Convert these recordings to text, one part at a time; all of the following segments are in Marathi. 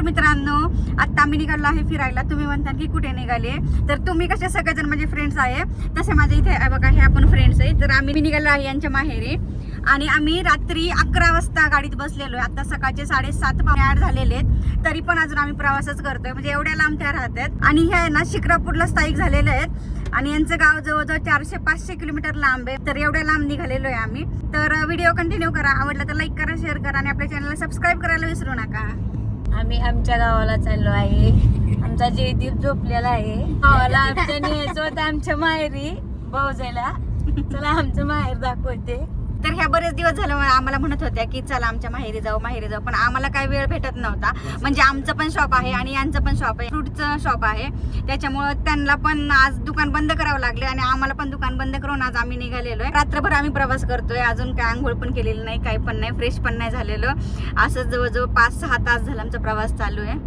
मित्रांनो, आता आम्ही निघालो आहे फिरायला. तुम्ही म्हणता की कुठे निघाले, तर तुम्ही कसे सगळेजण माझे फ्रेंड्स आहे तसे माझे इथे बघा हे आपण फ्रेंड्स आहे. तर आम्ही निघालो आहे यांच्या माहेरी आणि आम्ही रात्री 11 वाजता गाडीत बसलेलो आहे. आता सकाळचे 7:30-8 झालेले आहेत, तरी पण अजून आम्ही प्रवासच करतोय. म्हणजे एवढ्या लांब त्या राहतात आणि हे आहे ना शिक्रापूरला स्थायिक झालेले आहेत आणि यांचं गाव जवळजवळ 400-500 किलोमीटर लांब आहे. तर एवढ्या लांब निघालेलो आहे आम्ही. तर व्हिडिओ कंटिन्यू करा, आवडला तर लाईक करा, शेअर करा आणि आपल्या चॅनलला सबस्क्राईब करायला विसरू नका. आम्ही आमच्या गावाला चाललो आहे. आमचा जयदीप झोपलेला आहे. गावाला आमच्या न्यायचं होतं आमच्या माहेरी भाऊजायला. चला आमचं माहेर दाखवते. तर ह्या बरेच दिवस झालं आम्हाला म्हणत होत्या की चला आमच्या माहेरी जाऊ पण आम्हाला काही वेळ भेटत नव्हता. म्हणजे आमचं पण शॉप आहे आणि यांचं पण शॉप आहे, फ्रूटचं शॉप आहे. त्याच्यामुळं त्यांना पण आज दुकान बंद करावं लागले आणि आम्हाला पण दुकान बंद करून आज आम्ही निघालेलो आहे. रात्रभर आम्ही प्रवास करतोय. अजून काय आंघोळ पण केलेली नाही, काही पण नाही, फ्रेश पण नाही झालेलं. असं जवळजवळ 5-6 तास झाला आमचा प्रवास चालू आहे.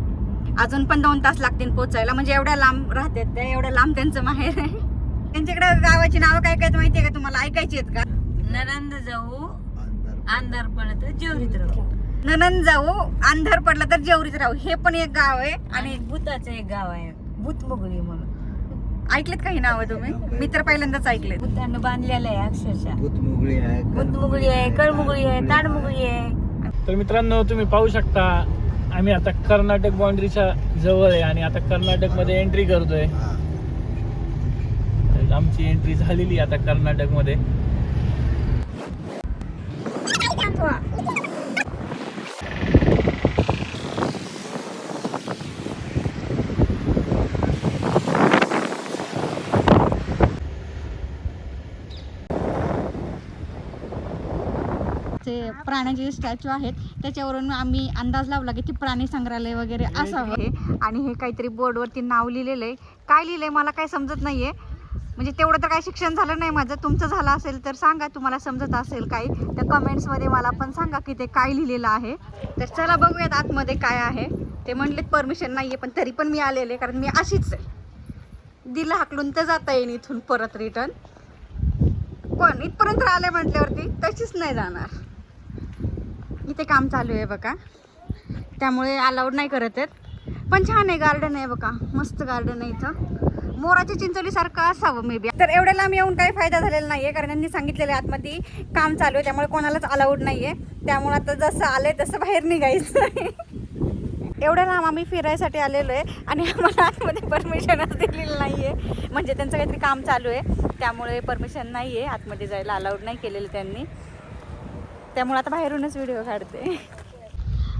अजून पण 2 तास लागतील पोहोचायला. म्हणजे एवढ्या लांब राहतात त्या, एवढ्या लांब त्यांचं माहेर आहे. त्यांच्याकडे गावाची नावं काय काय माहितीये का तुम्हाला, ऐकायची आहेत का? ननंद जाऊ अंधार पडलं तर जेवरीत राहू. ननंद जाऊ अंधार पडला तर जेवरीत राहू, हे पण एक गाव आहे. आणि भूताचं एक गाव आहे भूतमुगळी म्हणून. ऐकलेत काही नाव तुम्ही? मी तर पहिल्यांदाच ऐकलेत. भूतानं बांधलेलं आहे अक्षरशः. भूतमुगळी आहे, भूतमुगळी आहे, कळमुगळी आहे, ताडमुगळी आहे. तर मित्रांनो, तुम्ही पाहू शकता आम्ही आता कर्नाटक बाउंड्रीच्या जवळ आहे आणि आता कर्नाटक मध्ये एंट्री करतोय. आमची एंट्री झालेली आता कर्नाटक मध्ये. ते प्राण्यांचे स्टॅच्यू आहेत त्याच्यावरून आम्ही अंदाज लावला की ते प्राणी संग्रहालय वगैरे असावं. आणि हे काहीतरी बोर्डवरती नाव लिहिलेलं आहे. काय लिहिलंय मला काय समजत नाहीये. म्हणजे तेवढं तर काही शिक्षण झालं नाही माझं. तुमचं झालं असेल तर सांगा, तुम्हाला समजत असेल काही त्या कमेंट्समध्ये मला पण सांगा की ते काय लिहिलेलं आहे. तर चला बघूयात आतमध्ये काय आहे. ते म्हणलेत परमिशन नाही आहे, पण तरी पण मी आलेले, कारण मी अशीच आहे. दिलं हाकलून तर जाता येईल इथून परत रिटर्न, पण इथपर्यंत आले म्हटल्यावरती तशीच नाही जाणार. इथे काम चालू आहे बघा, त्यामुळे अलाउड नाही करत आहेत. पण छान आहे, गार्डन आहे बघा, मस्त गार्डन आहे इथं. मोराच्या चिंचोलीसारखं असावं मे बी. तर एवढ्या लांब येऊन काही फायदा झालेला नाहीये, कारण त्यांनी सांगितलेलं आहे आतमध्ये काम चालू आहे, त्यामुळे कोणालाच अलाउड नाहीये. त्यामुळे आता जसं आलंय तसं बाहेर निघायचं नाही. एवढ्या लांब आम्ही फिरायसाठी आलेलो आहे आणि आम्हाला आतमध्ये परमिशनच दिलेली नाहीये. म्हणजे त्यांचं काहीतरी काम चालू आहे, त्यामुळे परमिशन नाहीये, आतमध्ये जायला अलाउड नाही केलेलं त्यांनी. त्यामुळे आता बाहेरूनच व्हिडिओ काढते.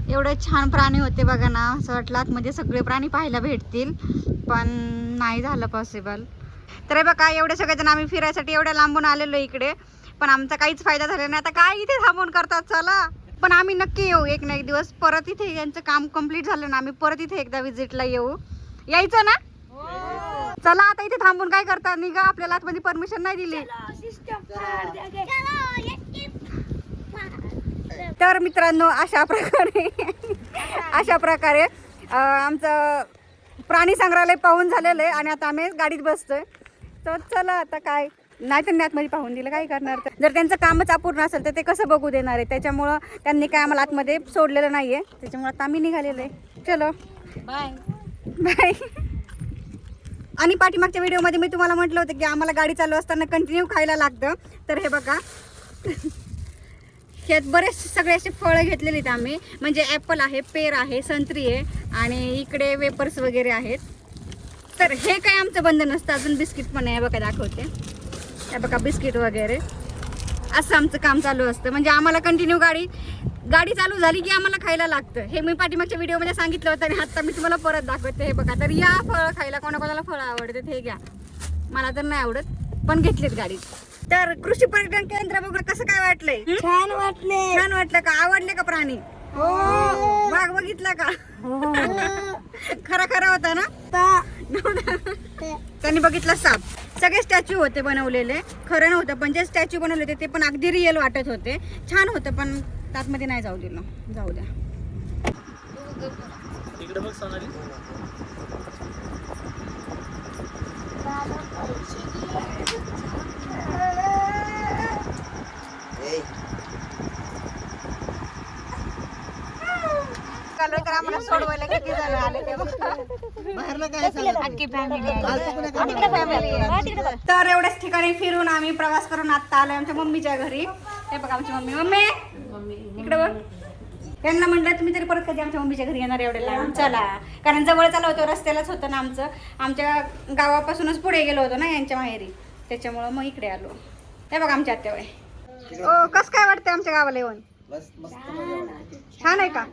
एवढे छान प्राणी होते बघा ना, असं वाटलं आतमध्ये सगळे प्राणी पाहायला भेटतील, पण नाही झालं पॉसिबल. तर बघा एवढे सगळेजण आम्ही फिरायसाठी एवढ्या लांबून आलेलो इकडे, पण आमचा काहीच फायदा झाला नाही. आता काय इथे थांबून करतात, चला. पण आम्ही नक्की येऊ एक ना एक दिवस परत. इथे यांचं काम कम्प्लीट झालं ना, आम्ही परत इथे एकदा विजिटला येऊ. यायचं ना? चला आता इथे थांबून काय करता, निघा, आपल्याला आतमध्ये परमिशन नाही दिली. तर मित्रांनो अशा प्रकारे आमचं प्राणी संग्रहालय पाहून झालेलं आहे आणि आता आम्ही गाडीत बसतोय. तर चला आता काय नाही, त्यांनी आतमध्ये पाहून दिलं, काय करणार. तर जर त्यांचं कामच अपूर्ण असेल तर ते कसं बघू देणार आहे. त्याच्यामुळं त्यांनी काय आम्हाला आतमध्ये सोडलेलं नाही आहे, त्याच्यामुळं आता आम्ही निघालेलो आहे. चलो बाय बाय. आणि पाठीमागच्या व्हिडिओमध्ये मी तुम्हाला म्हटलं होतं की आम्हाला गाडी चालू असताना कंटिन्यू खायला लागतं. तर हे बघा ह्यात बरेच सगळे असे फळं घेतलेली आहेत आम्ही. म्हणजे ॲपल आहे, पेर आहे, संत्री आहे आणि इकडे वेपर्स वगैरे आहेत. तर हे काय आमचं बंद नसतं. अजून बिस्किट पण आहे बघा, दाखवते. हे बघा बिस्किट वगैरे असं आमचं काम चालू असतं. म्हणजे आम्हाला कंटिन्यू गाडी चालू झाली की आम्हाला खायला लागतं. हे मी पाठीमागच्या व्हिडिओमध्ये सांगितलं होतं आणि आता मी तुम्हाला परत दाखवते. हे बघा, तर या फळं खायला, कोणाकोणाला फळं आवडतात हे घ्या. मला तर नाही आवडत, पण घेतलीत गाडीत. तर कृषी पर्यटन केंद्र बघून कसं काय वाटलंय? छान वाटले. छान वाटलं का? आवडले का प्राणी? वाघ बघितला का? खरा होता ना? त्यांनी बघितला साप. सगळे स्टॅच्यू होते बनवलेले, खरं नव्हतं, पण जे स्टॅच्यू बनवले होते ते पण अगदी रिअल वाटत होते. छान होतं, पण त्यातमध्ये नाही जाऊ दिलं. जाऊ द्या. इकडे बघ सोनाली. तर आम्हाला यांना सोडवायला किती जण आले ते बघ. अख्खी फॅमिली तर एवढ्याच ठिकाणी फिरून आम्ही प्रवास करून आता आलोय आमच्या मम्मीच्या घरी. हे बघा आमची मम्मी इकडे बघ. त्यांना म्हटलं तुम्ही तरी परत कधी आमच्या मम्मीच्या घरी येणार एवढे लांब चला, कारण जवळ चालू होतं रस्त्यालाच होतं ना आमचं. आमच्या गावापासूनच पुढे गेलो होतो ना यांच्या माहेरी, त्याच्यामुळं मग इकडे आलो. हे बघा आमच्या आत्या बाई. ओ कसं काय वाटतंय आमच्या गावाला येऊन? छान आहे का?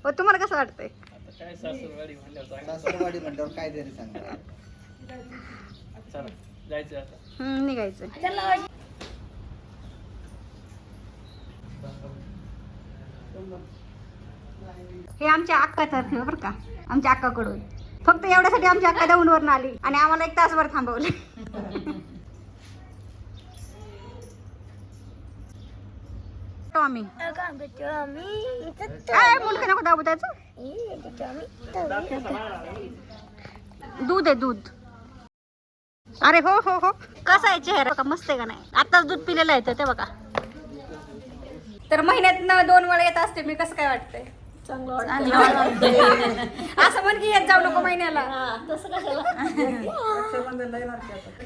हो तुम्हाला कसं वाटतंय? काय सासूरवाडी म्हणल्यावर सासरवाडी म्हणल्यावर काय तरी सांगा. चला जायचं आता. निघायचं. हे आमच्या अक्कातर्फे बरं का, आमच्या अक्काकडून. फक्त एवढ्यासाठी आमची अक्का दौंडवरून आली आणि आम्हाला 1 तासभर थांबवले. आम्ही काय मुलगा नको दाबू त्याचं. दूध आहे दूध. अरे हो हो हो कसा आहे चेहरा का, मस्त आहे का नाही? आताच दूध पिलेलं आहे ते बघा. तर महिन्यातनं 2 वेळा येत असते मी. कसं काय वाटतंय? असं म्हण की येत जाऊ नको महिन्याला.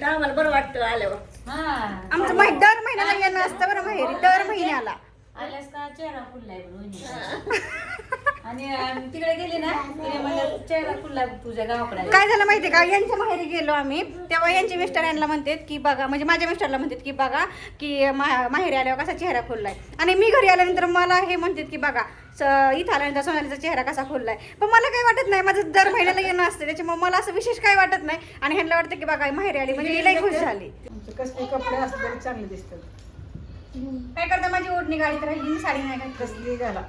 आम्हाला बरं वाटतं आल्यावर. आमचं दर महिन्याला येणं असतं बरं माहेरी, दर महिन्याला. आल्यास का चेहरा फुललाय आणि तिकडे गेली ना तिने म्हणलं चेहरा फुललाय तुझ्या गावाकडे. काय झालं माहितीये का, यांच्या माहेरी गेलो आम्ही तेव्हा यांचे मिस्टर यांना म्हणतात की बघा, म्हणजे माझ्या मिस्टरला म्हणतात की बघा की माहेरी आल्यावर कसा चेहरा फुललाय. आणि मी घरी आल्यानंतर मला हे म्हणतात की बघा इथं आल्यानंतर सोनालीचा चेहरा कसा फुललाय. पण मला काही वाटत नाही, माझं दर महिन्याला येणं असतं त्याच्यामुळे मला असं विशेष काही वाटत नाही. आणि ह्यांना वाटतं की बघा माहेरी आली म्हणजे मी लई खुश झाली. कसले कपडे असले तरी चांगले दिसतात. काय करता, माझी ओढणी गाडीत राहिली, साडी नाही घातली. कसली घाला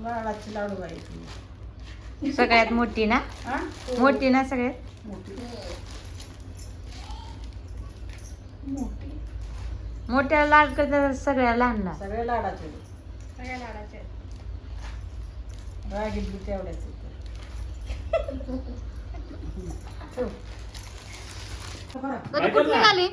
लाडाची लाडू गाडी. सगळ्यात मोठी ना, हा मोठी ना सगळ्यात मोठी मोठ्या लाड करतात सगळ्या लहानला. सगळे लाडाचे सगळ्या लाडाच्या आहेत. रागीत बी तेवढ्याच आहेत. ठेव. कधी कुठे निघाली?